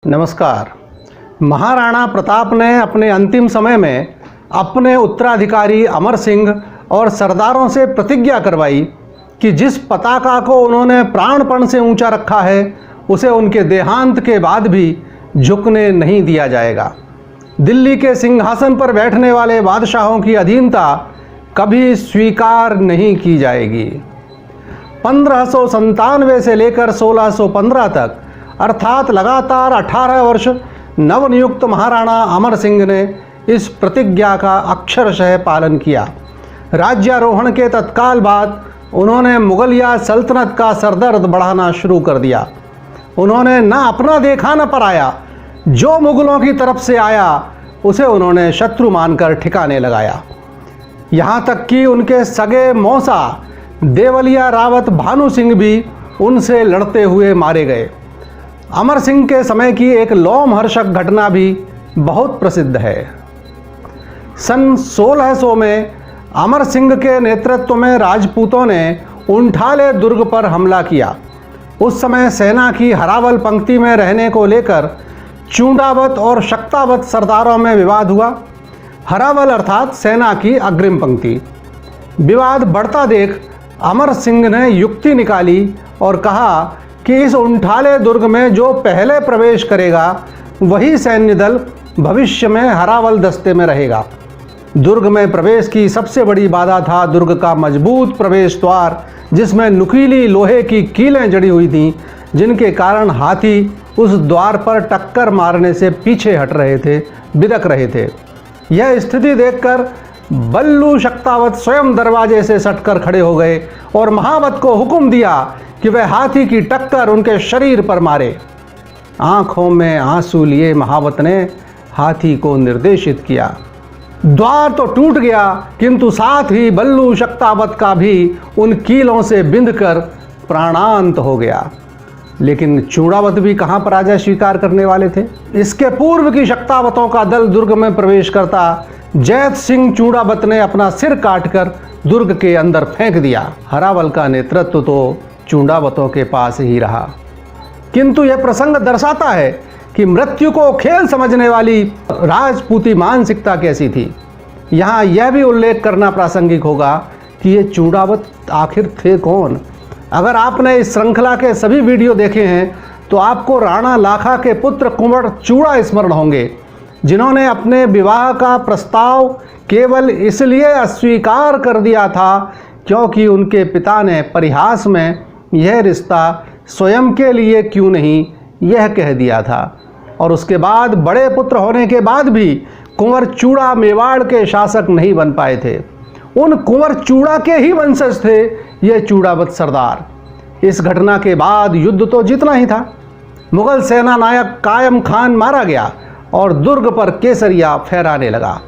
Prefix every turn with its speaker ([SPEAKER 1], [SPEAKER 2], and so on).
[SPEAKER 1] नमस्कार। महाराणा प्रताप ने अपने अंतिम समय में अपने उत्तराधिकारी अमर सिंह और सरदारों से प्रतिज्ञा करवाई कि जिस पताका को उन्होंने प्राणपण से ऊंचा रखा है उसे उनके देहांत के बाद भी झुकने नहीं दिया जाएगा। दिल्ली के सिंहासन पर बैठने वाले बादशाहों की अधीनता कभी स्वीकार नहीं की जाएगी। 1597 से लेकर 1615 तक अर्थात लगातार 18 वर्ष नवनियुक्त महाराणा अमर सिंह ने इस प्रतिज्ञा का अक्षरशः पालन किया। राज्यारोहण के तत्काल बाद उन्होंने मुगलिया सल्तनत का सरदर्द बढ़ाना शुरू कर दिया। उन्होंने न अपना देखा न पराया, जो मुगलों की तरफ से आया उसे उन्होंने शत्रु मानकर ठिकाने लगाया। यहाँ तक कि उनके सगे मौसा देवलिया रावत भानु सिंह भी उनसे लड़ते हुए मारे गए। अमर सिंह के समय की एक लोमहर्षक घटना भी बहुत प्रसिद्ध है। सन 1600 में अमर सिंह के नेतृत्व में राजपूतों ने उंठाले दुर्ग पर हमला किया। उस समय सेना की हरावल पंक्ति में रहने को लेकर चूंडावत और शक्तावत सरदारों में विवाद हुआ। हरावल अर्थात सेना की अग्रिम पंक्ति। विवाद बढ़ता देख अमर सिंह ने युक्ति निकाली और कहा कि इस उंठाले दुर्ग में जो पहले प्रवेश करेगा वही सैन्य दल भविष्य में हरावल दस्ते में रहेगा। दुर्ग में प्रवेश की सबसे बड़ी बाधा था दुर्ग का मजबूत प्रवेश द्वार, जिसमें नुकीली लोहे की कीलें जड़ी हुई थीं, जिनके कारण हाथी उस द्वार पर टक्कर मारने से पीछे हट रहे थे, बिदक रहे थे। यह स्थिति देखकर बल्लू शक्तावत स्वयं दरवाजे से सटकर खड़े हो गए और महावत को हुक्म दिया कि वह हाथी की टक्कर उनके शरीर पर मारे। आंखों में आंसू लिए महावत ने हाथी को निर्देशित किया। द्वार तो टूट गया, किंतु साथ ही बल्लू शक्तावत का भी उन कीलों से बिंधकर प्राणांत हो गया। लेकिन चूड़ावत भी कहां पराजय स्वीकार करने वाले थे। इसके पूर्व की शक्तावतों का दल दुर्ग में प्रवेश करता जैत सिंह चूड़ावत ने अपना सिर काटकर दुर्ग के अंदर फेंक दिया। हरावल का नेतृत्व तो चूड़ावतों के पास ही रहा। किंतु यह प्रसंग दर्शाता है कि मृत्यु को खेल समझने वाली राजपूती मानसिकता कैसी थी। यहाँ यह भी उल्लेख करना प्रासंगिक होगा कि ये चूड़ावत आखिर थे कौन। अगर आपने इस श्रृंखला के सभी वीडियो देखे हैं तो आपको राणा लाखा के पुत्र कुंवर चूड़ा स्मरण होंगे, जिन्होंने अपने विवाह का प्रस्ताव केवल इसलिए अस्वीकार कर दिया था क्योंकि उनके पिता ने परिहास में यह रिश्ता स्वयं के लिए क्यों नहीं यह कह दिया था। और उसके बाद बड़े पुत्र होने के बाद भी कुंवर चूड़ा मेवाड़ के शासक नहीं बन पाए थे। उन कुंवर चूड़ा के ही वंशज थे ये चूड़ावत सरदार। इस घटना के बाद युद्ध तो जीतना ही था। मुगल सेना नायक कायम खान मारा गया और दुर्ग पर केसरिया फहराने लगा।